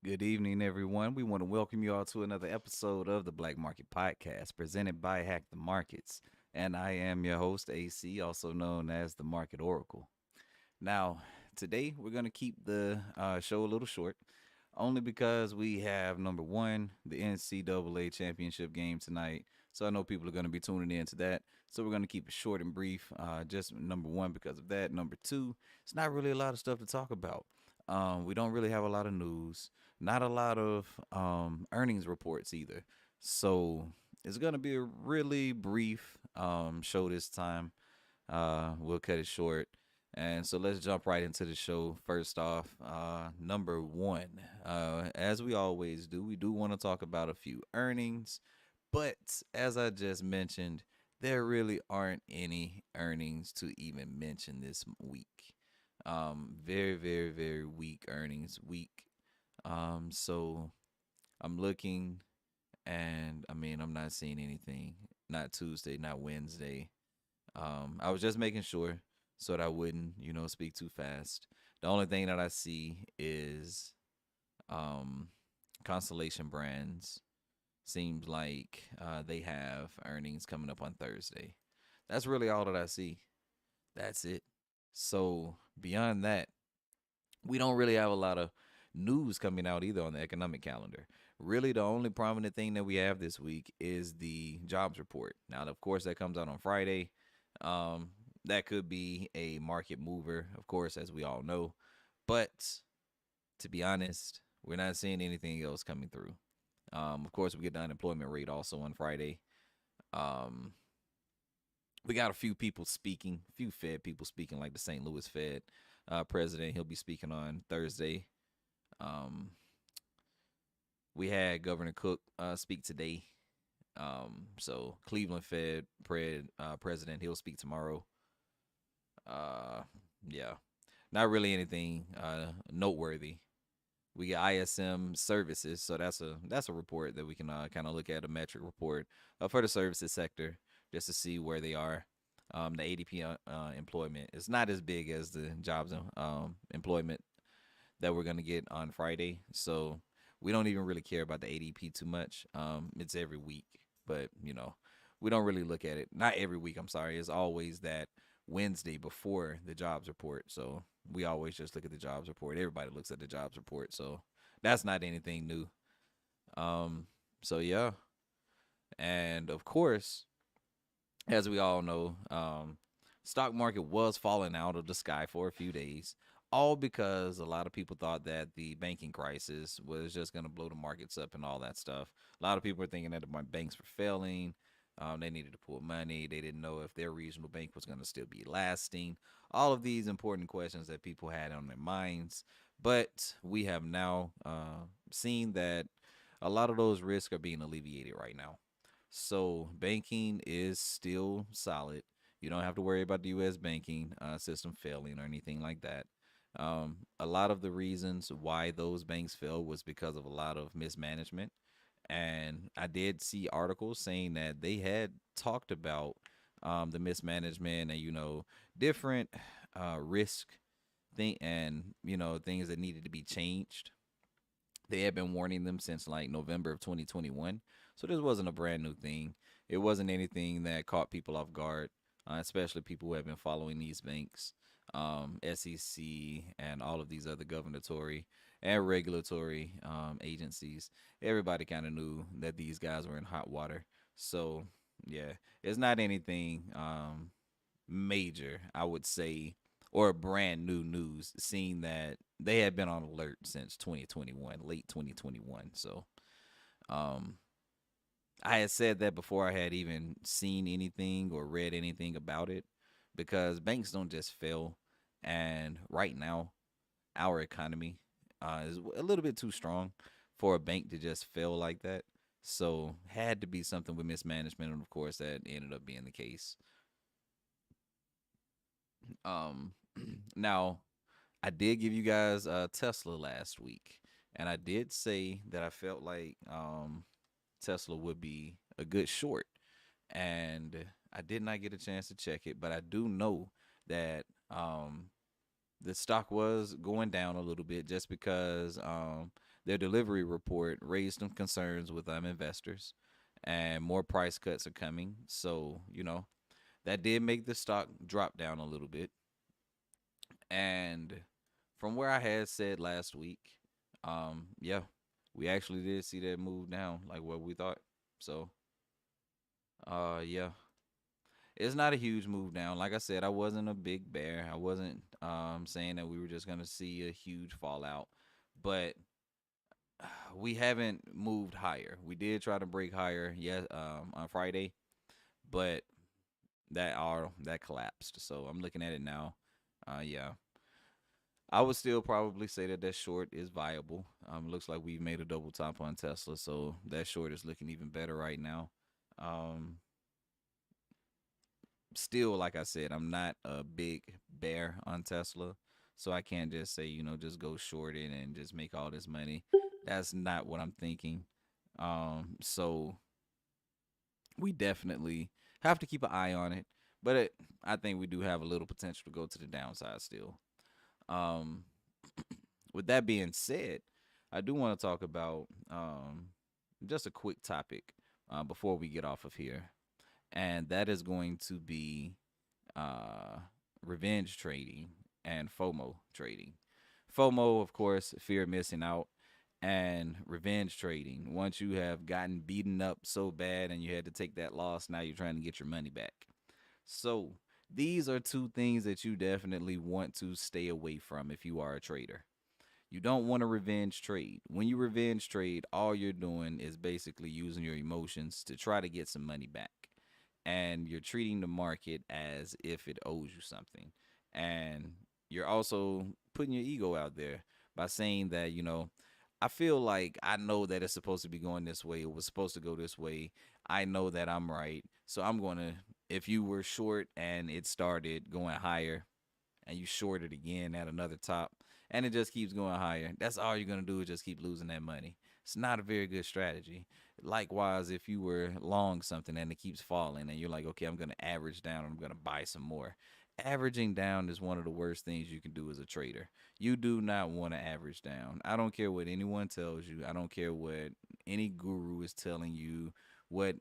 Good evening, everyone. We want to welcome you all to another episode of the Black Market Podcast presented by Hack the Markets. And I am your host, AC, also known as the Market Oracle. Now, today we're going to keep the show a little short, only because we have number one, the NCAA championship game tonight. So I know people are going to be tuning in to that. So we're going to keep it short and brief. Just number one, because of that. Number two, it's not really a lot of stuff to talk about. We don't really have a lot of news, not a lot of earnings reports either. So it's going to be a really brief show this time. We'll cut it short. And so let's jump right into the show. First off, number one, as we always do, we do want to talk about a few earnings. But as I just mentioned, there really aren't any earnings to even mention this week. Very, very, very weak earnings week. So I'm looking, and I'm not seeing anything. Not Tuesday, not Wednesday. I was just making sure so that I wouldn't, speak too fast. The only thing that I see is um, Constellation Brands. Seems like they have earnings coming up on Thursday. That's really all that I see. That's it. So beyond that, we don't really have a lot of news coming out either on the economic calendar. Really, the only prominent thing that we have this week is the jobs report. Now, of course, that comes out on Friday. Um, that could be a market mover, of course, as we all know. But to be honest, we're not seeing anything else coming through. Of course, we get the unemployment rate also on Friday. Um, we got a few people speaking, a few Fed people speaking, like the St. Louis Fed president. He'll be speaking on Thursday. Um, we had Governor Cook speak today. So Cleveland Fed president, he'll speak tomorrow. Uh, yeah, not really anything noteworthy. We get ISM services, so that's a report that we can kind of look at, a metric report for the services sector, just to see where they are. The ADP employment is not as big as the jobs employment that we're gonna get on Friday, so we don't even really care about the ADP too much. It's every week, but we don't really look at it. Not every week. I'm sorry. It's always that Wednesday before the jobs report. So we always just look at the jobs report. Everybody looks at the jobs report. So that's not anything new. Um, so yeah. And of course, as we all know, stock market was falling out of the sky for a few days, all because a lot of people thought that the banking crisis was just going to blow the markets up and all that stuff. A lot of people were thinking that the banks were failing. They needed to pull money. They didn't know if their regional bank was going to still be lasting. All of these important questions that people had on their minds. But we have now seen that a lot of those risks are being alleviated right now. So banking is still solid. You don't have to worry about the U.S. banking system failing or anything like that. A lot of the reasons why those banks failed was because of a lot of mismanagement. And I did see articles saying that they had talked about the mismanagement and different risk thing and things that needed to be changed. They had been warning them since like November of 2021. So this wasn't a brand new thing. It wasn't anything that caught people off guard, especially people who have been following these banks, SEC, and all of these other governatory and regulatory agencies. Everybody kind of knew that these guys were in hot water. So, yeah, it's not anything major, I would say, or brand new news, seeing that they had been on alert since 2021, late 2021. So, um, I had said that before I had even seen anything or read anything about it, because banks don't just fail. And right now, our economy is a little bit too strong for a bank to just fail like that. So, had to be something with mismanagement. And of course, that ended up being the case. Um, now, I did give you guys Tesla last week, and I did say that I felt like Tesla would be a good short, and I did not get a chance to check it, but I do know that the stock was going down a little bit just because Their delivery report raised some concerns with investors, and more price cuts are coming. So, that did make the stock drop down a little bit. And from where I had said last week, yeah, we actually did see that move down like what we thought. So, yeah, it's not a huge move down. Like I said, I wasn't a big bear. I wasn't saying that we were just gonna see a huge fallout, but we haven't moved higher. We did try to break higher, yes, on Friday, but that collapsed. So I'm looking at it now. Yeah, I would still probably say that short is viable. Looks like we've made a double top on Tesla, so that short is looking even better right now. Um, Still, like I said, I'm not a big bear on Tesla, so I can't just say just go short it and just make all this money. That's not what I'm thinking. So we definitely have to keep an eye on it, but I think we do have a little potential to go to the downside still. Um, with that being said, I do want to talk about just a quick topic before we get off of here, and that is going to be uh, revenge trading and FOMO trading. FOMO, of course, fear of missing out, and revenge trading. Once you have gotten beaten up so bad and you had to take that loss, now you're trying to get your money back. So, these are two things that you definitely want to stay away from if you are a trader. You don't want to revenge trade. When you revenge trade, all you're doing is basically using your emotions to try to get some money back. And you're treating the market as if it owes you something. And you're also putting your ego out there by saying that, I feel like I know that it's supposed to be going this way. It was supposed to go this way. I know that I'm right. So I'm going to, if you were short and it started going higher, and you short it again at another top, and it just keeps going higher, that's all you're going to do is just keep losing that money. It's not a very good strategy. Likewise, if you were long something and it keeps falling and you're like, okay, I'm going to average down and I'm going to buy some more. Averaging down is one of the worst things you can do as a trader. You do not want to average down. I don't care what anyone tells you. I don't care what any guru is telling you. What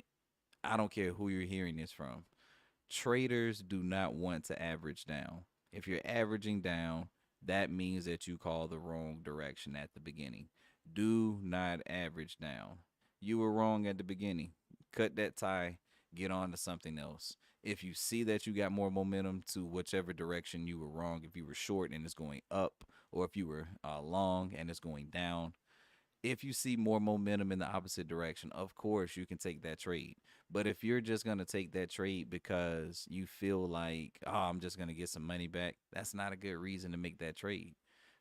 I don't care who you're hearing this from. Traders do not want to average down. If you're averaging down, that means that you call the wrong direction at the beginning. Do not average down. You were wrong at the beginning. Cut that tie, get on to something else. If you see that you got more momentum to whichever direction you were wrong, if you were short and it's going up, or if you were long and it's going down, if you see more momentum in the opposite direction, of course you can take that trade. But if you're just going to take that trade because you feel like, oh, I'm just going to get some money back, that's not a good reason to make that trade.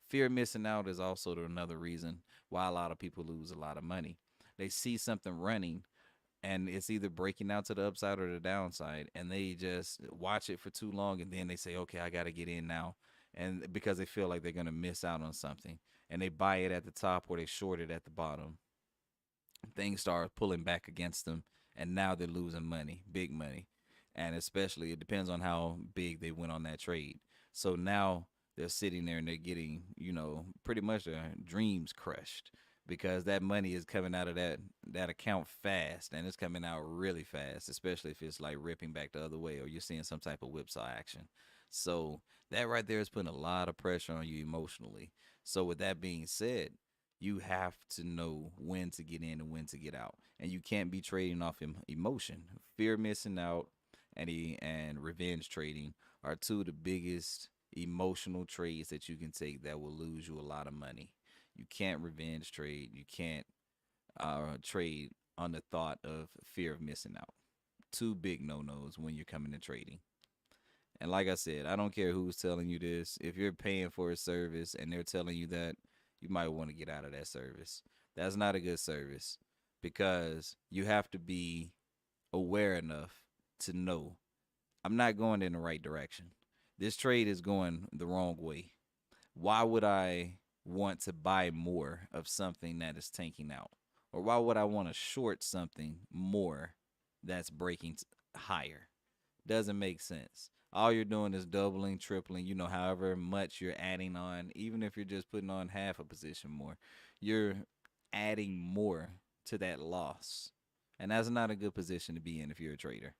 Fear of missing out is also another reason why a lot of people lose a lot of money. They see something running and it's either breaking out to the upside or the downside, and they just watch it for too long and then they say, okay, I got to get in now. And because they feel like they're going to miss out on something, and they buy it at the top or they short it at the bottom, things start pulling back against them, and now they're losing money, big money. And especially, it depends on how big they went on that trade. So now they're sitting there and they're getting, pretty much their dreams crushed because that money is coming out of that account fast, and it's coming out really fast, especially if it's like ripping back the other way or you're seeing some type of whipsaw action. So that right there is putting a lot of pressure on you emotionally. So with that being said, you have to know when to get in and when to get out, and you can't be trading off emotion. Fear of missing out and revenge trading are two of the biggest emotional trades that you can take that will lose you a lot of money. You can't revenge trade. You can't trade on the thought of fear of missing out. Two big no nos when you're coming to trading. And like I said, I don't care who's telling you this. If you're paying for a service and they're telling you that, you might want to get out of that service. That's not a good service because you have to be aware enough to know I'm not going in the right direction. This trade is going the wrong way. Why would I want to buy more of something that is tanking out? Or why would I want to short something more that's breaking higher? Doesn't make sense. All you're doing is doubling, tripling, however much you're adding on, even if you're just putting on half a position more. You're adding more to that loss. And that's not a good position to be in if you're a trader.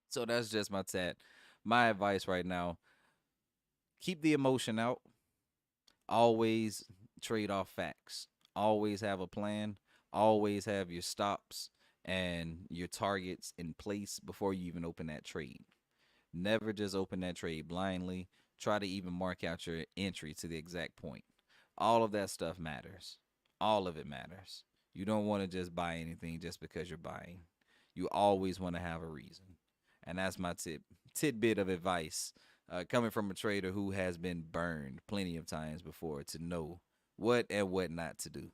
So that's just my advice right now. Keep the emotion out. Always trade off facts. Always have a plan. Always have your stops and your targets in place before you even open that trade. Never just open that trade blindly. Try to even mark out your entry to the exact point. All of that stuff matters. All of it matters. You don't want to just buy anything just because you're buying. You always want to have a reason. And that's my tidbit of advice coming from a trader who has been burned plenty of times before to know what and what not to do.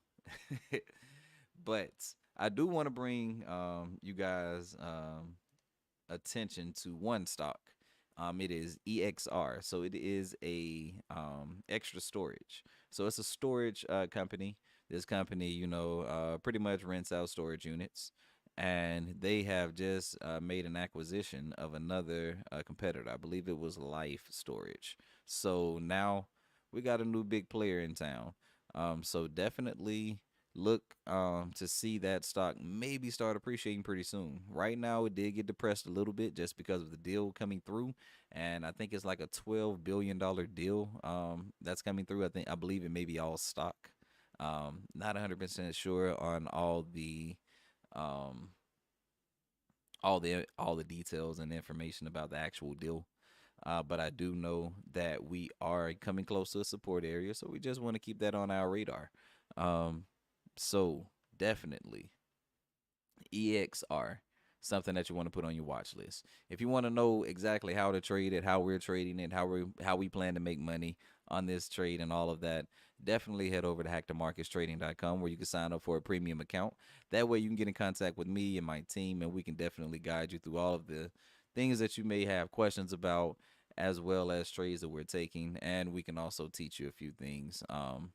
But I do want to bring you guys attention to one stock. It is EXR, so it is a extra storage. So it's a storage company. This company, pretty much rents out storage units, and they have just made an acquisition of another competitor. I believe it was Life Storage. So now we got a new big player in town. So definitely look to see that stock maybe start appreciating pretty soon. Right now, it did get depressed a little bit just because of the deal coming through, and I think it's like a $12 billion deal that's coming through. I believe it may be all stock. Not 100% sure on um, all the details and information about the actual deal. But I do know that we are coming close to a support area, so we just want to keep that on our radar. Um, so definitely EXR, something that you want to put on your watch list. If you want to know exactly how to trade it, how we're trading it, how we plan to make money on this trade and all of that, definitely head over to hackthemarketstrading.com where you can sign up for a premium account. That way you can get in contact with me and my team, and we can definitely guide you through all of the things that you may have questions about, as well as trades that we're taking, and we can also teach you a few things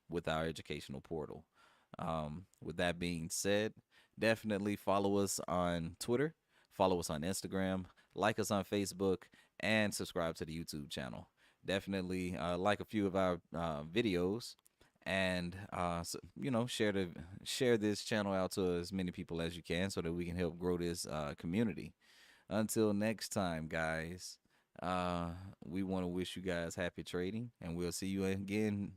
with our educational portal. With that being said, definitely follow us on Twitter, follow us on Instagram, like us on Facebook, and subscribe to the YouTube channel. Definitely like a few of our videos, and share this channel out to as many people as you can so that we can help grow this community. Until next time, guys, we want to wish you guys happy trading, and we'll see you again